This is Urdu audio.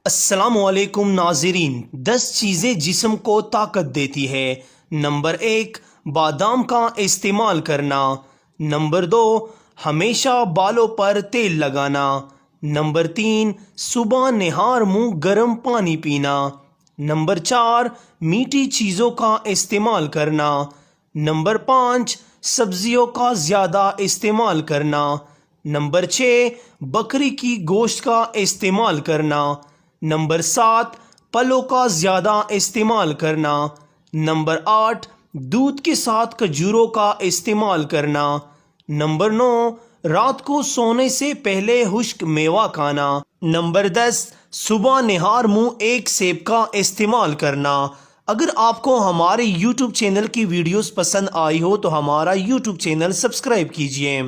السلام علیکم ناظرین، 10 چیزیں جسم کو طاقت دیتی ہے۔ نمبر 1، بادام کا استعمال کرنا۔ نمبر 2، ہمیشہ بالوں پر تیل لگانا۔ نمبر 3، صبح نہار منہ گرم پانی پینا۔ نمبر 4، میٹھی چیزوں کا استعمال کرنا۔ نمبر 5، سبزیوں کا زیادہ استعمال کرنا۔ نمبر 6، بکری کی گوشت کا استعمال کرنا۔ نمبر 7، پھلوں کا زیادہ استعمال کرنا۔ نمبر 8، دودھ کے ساتھ کھجوروں کا استعمال کرنا۔ نمبر 9، رات کو سونے سے پہلے خشک میوہ کھانا۔ نمبر 10، صبح نہار منہ ایک سیب کا استعمال کرنا۔ اگر آپ کو ہمارے YouTube چینل کی ویڈیوز پسند آئی ہو تو ہمارا YouTube چینل سبسکرائب کیجئے۔